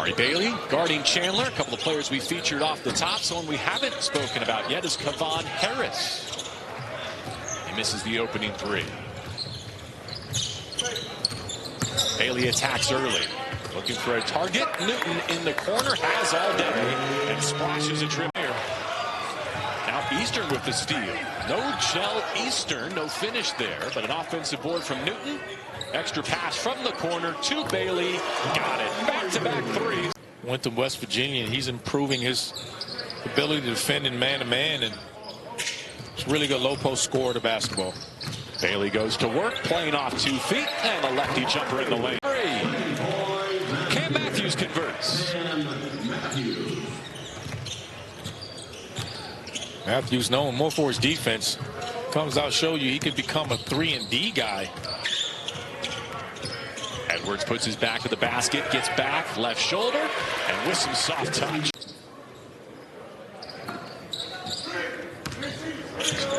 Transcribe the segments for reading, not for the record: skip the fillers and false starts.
Amari Bailey guarding Chandler. A couple of players we featured off the top. Someone we haven't spoken about yet is Kevon Harris. He misses the opening three. Bailey attacks early. Looking for a target. Newton in the corner, has all day, and splashes a trip here. Now Eastern with the steal. No gel Eastern, no finish there, but an offensive board from Newton. Extra pass from the corner to Bailey. Got it. Back-to-back threes. Went to West Virginia, and he's improving his ability to defend in man-to-man, and it's really good low-post scorer to basketball. Bailey goes to work, playing off 2 feet, and a lefty jumper in the lane. Cam Matthews converts. Matthews, known more for his defense, comes out show you he could become a 3-and-D guy. Edwards puts his back to the basket, gets back, left shoulder, and with some soft touch.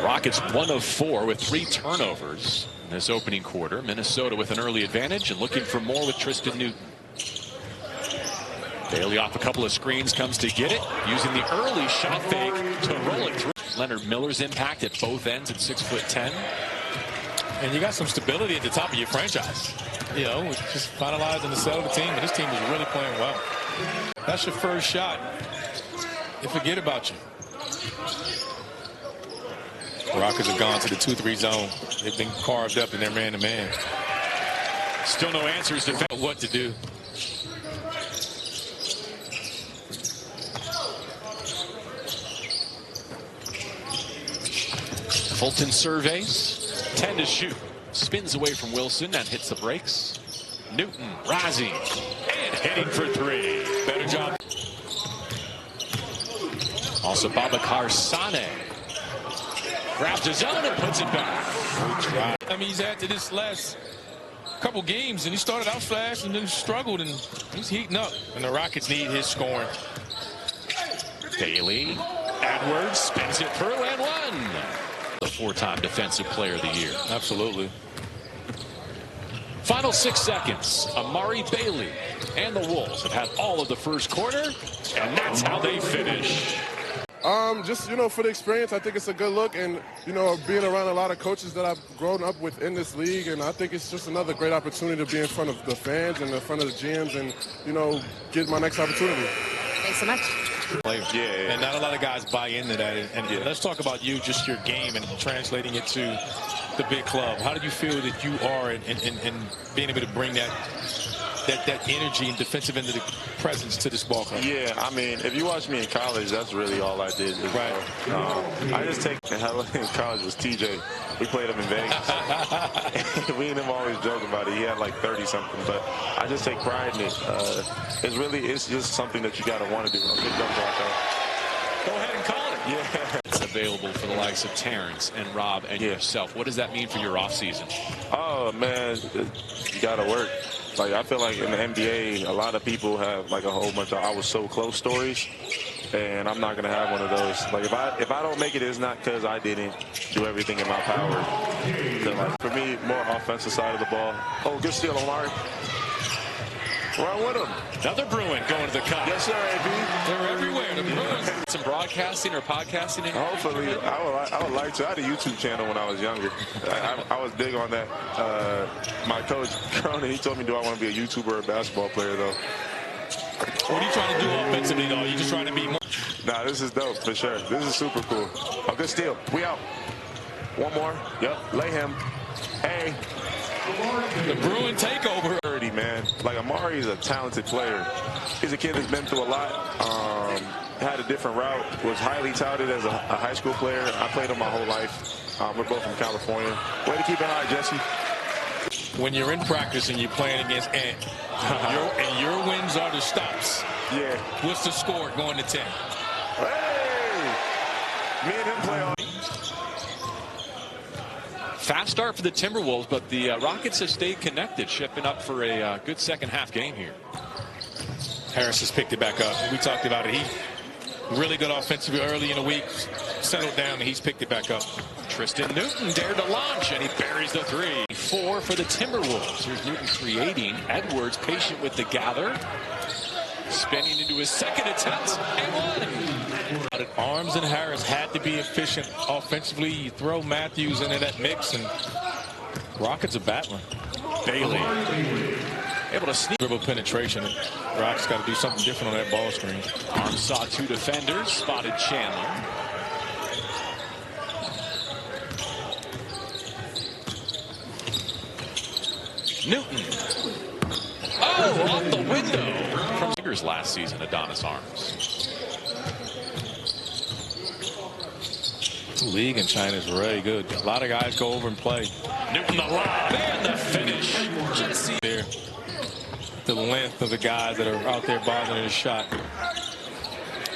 Rockets 1 of 4 with 3 turnovers in this opening quarter. Minnesota with an early advantage and looking for more with Tristan Newton. Bailey off a couple of screens, comes to get it, using the early shot fake to roll it through. Leonard Miller's impact at both ends at 6'10". And you got some stability at the top of your franchise. You know, just finalizing the sell of the team, and this team is really playing well. That's your first shot. They forget about you. The Rockets have gone to the 2-3 zone. They've been carved up in their man-to-man. Still no answers to what to do. Fulton surveys, 10 to shoot. Spins away from Wilson and hits the brakes. Newton rising and hitting for 3. Better job. Also Babacar Sane grabs his own and puts it back. I mean, he's had to this last couple games, and he started out fast and then struggled, and he's heating up. And the Rockets need his scoring. Bailey, Edwards spins it through and one. The 4-time Defensive Player of the Year. Absolutely. Final 6 seconds. Amari Bailey and the Wolves have had all of the first quarter, and that's how they finish. Just, for the experience, I think it's a good look, and, being around a lot of coaches that I've grown up with in this league, and I think it's just another great opportunity to be in front of the fans and in front of the GMs and, get my next opportunity. Thanks so much. Yeah, and not a lot of guys buy into that. And let's talk about you, just your game, and translating it to the big club. How do you feel that you are in being able to bring that energy and defensive end of the presence to this ball club? Yeah, I mean, if you watch me in college, that's really all I did. Right. I just take in college was TJ. We played him in Vegas. We and him always joke about it. He had like 30-something, but I just take pride in it. It's just something that you got to want to do. Go ahead and call it. Yeah. It's available for the likes of Terrence and Rob and yourself. What does that mean for your offseason? Oh, man, you got to work. Like, I feel like in the NBA, a lot of people have like a whole bunch of "I was so close" stories, and I'm not gonna have one of those. Like, if I don't make it, it's not because I didn't do everything in my power. So, like, for me, more offensive side of the ball. Oh, good steal, Omar. Run with him. Another Bruin going to the cup. Yes, sir, AB. They're everywhere. The Bruins. Some broadcasting or podcasting. Hopefully, I would like to. I had a YouTube channel when I was younger. I was big on that. My coach, Cronin, he told me, do I want to be a YouTuber or a basketball player, though? What are you trying to do offensively, though? You just trying to be more? Nah, this is dope, for sure. This is super cool. Oh, good steal. We out. One more. Yep. Lay him. Hey. The Bruin takeover. Man, like, Amari is a talented player. He's a kid that's been through a lot. Had a different route. Was highly touted as a high school player. I played him my whole life. We're both from California. Way to keep an eye, Jesse. When you're in practice and you're playing against Ant, and your wins are the stops. Yeah. What's the score going to 10? Hey! Me and him play on. Fast start for the Timberwolves, but the Rockets have stayed connected, shipping up for a good second half game here. Harris has picked it back up. We talked about it. He really good offensively early in the week, settled down, and he's picked it back up. Tristan Newton dared to launch, and he buries the 3. 4 for the Timberwolves. Here's Newton creating. Edwards patient with the gather. spinning into his second attempt and one. Arms and Harris had to be efficient offensively. You throw Matthews into that mix, and Rockets are battling. Bailey able to sneak. Dribble penetration. Rockets got to do something different on that ball screen. Arms saw two defenders, spotted Chandler. Newton. Oh, off the window. From fingers last season, Adonis Arms. The league in China is really good. A lot of guys go over and play. Newton the lob and the finish. Jesse there. The length of the guys that are out there bothering his shot.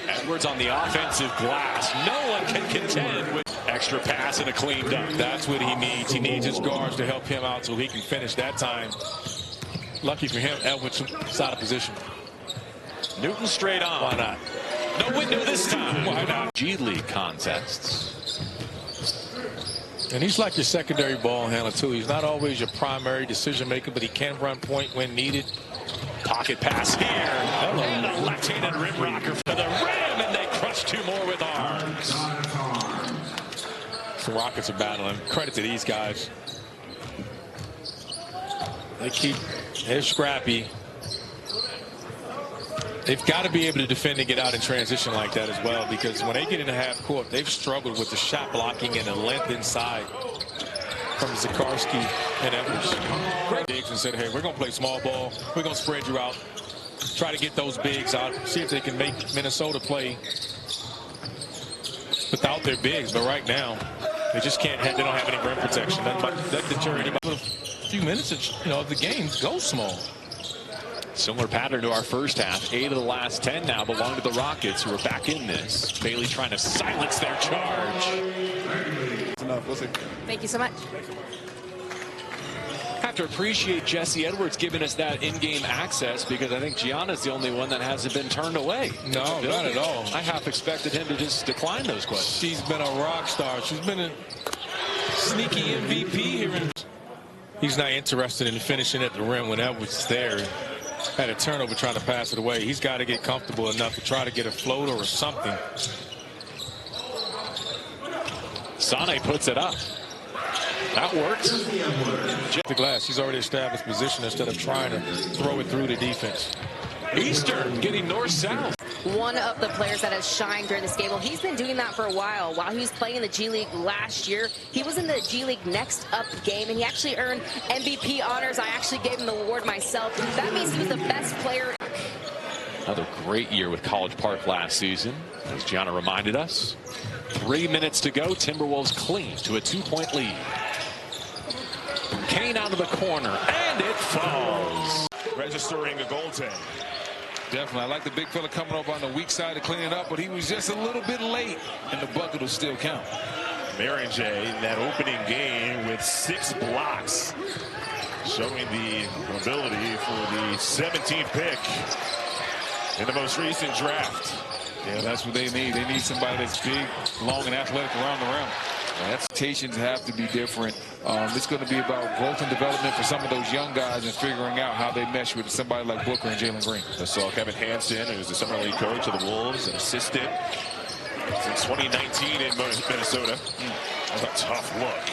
Edwards on the offensive glass. No one can contend with extra pass and a clean dunk. That's what he needs. He needs his guards to help him out so he can finish that time. Lucky for him, Edwards is out of position. Newton straight on. Why not? No window this time. Why not? G League contests. And he's like your secondary ball handler, too. He's not always your primary decision maker, but he can run point when needed. Pocket pass here. And a left-handed rim rocker for the rim, and they crush two more with Arms. The Rockets are battling. Credit to these guys. They're scrappy. They've got to be able to defend and get out in transition like that as well, because when they get into half court, they've struggled with the shot blocking and the length inside from Zakarsky and Edwards. Great bigs and said, hey, we're going to play small ball. We're going to spread you out. Try to get those bigs out. See if they can make Minnesota play without their bigs. But right now, they just can't. They don't have any rim protection. That deter anybody. A few minutes of the game, go small. Similar pattern to our first half. 8 of the last 10 now belong to the Rockets, who are back in this. Bailey trying to silence their charge. Enough. We'll see. Thank you so much. Have to appreciate Jesse Edwards giving us that in-game access, because I think Gianna's the only one that hasn't been turned away. No, not at all. I half expected him to just decline those questions. She's been a rock star. She's been a sneaky MVP here. He's not interested in finishing at the rim when Edwards is there. Had a turnover trying to pass it away. He's got to get comfortable enough to try to get a floater or something. Sane puts it up. That works. The glass. He's already established position instead of trying to throw it through the defense. Eastern getting north-south. One of the players that has shined during this game. Well, he's been doing that for a while. While he was playing in the G League last year, he was in the G League Next Up game, and he actually earned MVP honors. I actually gave him the award myself. That means he was the best player. Another great year with College Park last season, as Gianna reminded us. 3 minutes to go. Timberwolves cling to a 2-point lead. Kane out of the corner, and it falls. Registering a goaltend. Definitely. I like the big fella coming up on the weak side to clean it up, but he was just a little bit late, and the bucket will still count. Marinjay in that opening game with 6 blocks, showing the ability for the 17th pick in the most recent draft. Yeah, that's what they need. They need somebody that's big, long, and athletic around the rim. Expectations have to be different. It's going to be about growth and development for some of those young guys and figuring out how they mesh with somebody like Booker and Jalen Green. I saw Kevin Hansen, who's the summer league coach of the Wolves, an assistant since 2019 in Minnesota. That's a tough look.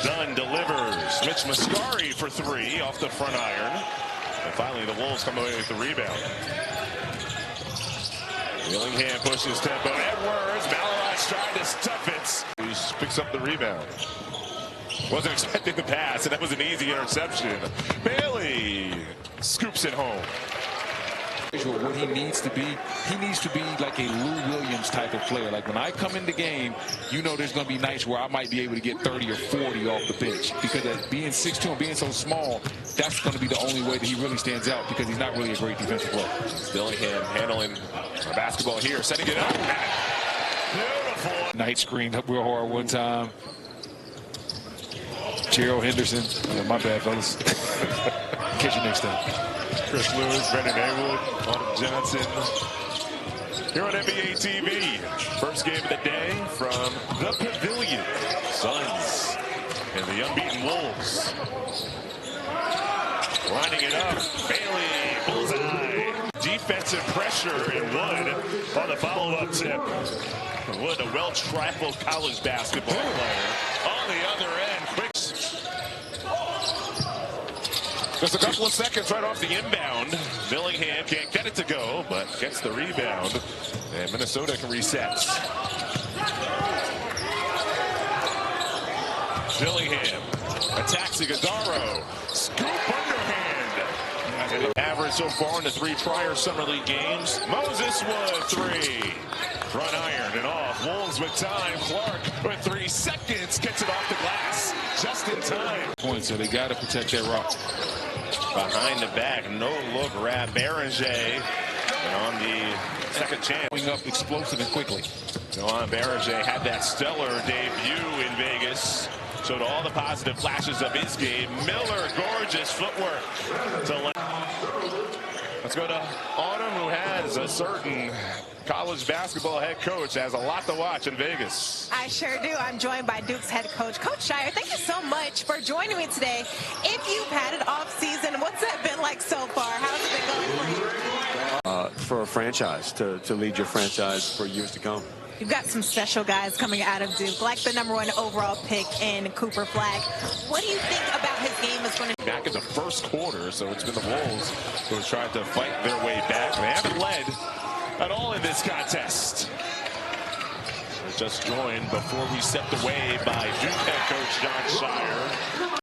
Dunn delivers. Mitch Mascari for 3 off the front iron. And finally, the Wolves come away with the rebound. Willingham pushes tempo. Edwards. Malorot's trying to stuff it. He picks up the rebound. Wasn't expecting the pass, and that was an easy interception. Bailey scoops it home. What he needs to be like a Lou Williams type of player. Like when I come in the game, you know there's going to be nights where I might be able to get 30 or 40 off the bench, because at being 6'2" and being so small, that's going to be the only way that he really stands out, because he's not really a great defensive player. Dillingham handling the basketball here, setting it up. Beautiful. Knight screened up real hard one time. Gerald Henderson. Yeah, my bad, fellas. Catch you next time. Chris Lewis, Brendan Haywood, Autumn Johnson. Here on NBA TV. First game of the day from the Pavilion. Suns and the unbeaten Wolves. Lining it up. Bailey defensive pressure, and Wood on the follow-up tip. Wood, a well-traveled college basketball player. On the other end, quick. Just a couple of seconds right off the inbound. Dillingham can't get it to go, but gets the rebound. And Minnesota can reset. Dillingham attacks Iguodaro. Scoop underhand. Average so far in the 3 prior Summer League games. Moses Wood, 3. Front iron and off. Wolves with time. Clark with 3 seconds. Gets it off the glass. Just in time. Point, so they got to protect their rock. Behind the back. No look. Rab Berenger. And on the second chance. Going up explosive and quickly. Noah Berenger had that stellar debut in Vegas. Showed all the positive flashes of his game. Miller, gorgeous footwork. Let's go to Autumn, who has a certain college basketball head coach, has a lot to watch in Vegas. I sure do. I'm joined by Duke's head coach, Coach Shire. Thank you so much for joining me today. If you've had an off season, what's that been like so far? How's it been going for you? For a franchise, to lead your franchise for years to come. You've got some special guys coming out of Duke, like the #1 overall pick in Cooper Flag. What do you think about his game is going to... Back in the first quarter, so it's been the Wolves who have tried to fight their way back. They haven't led at all in this contest. We're just joined before we stepped away by Duke head coach John Shire.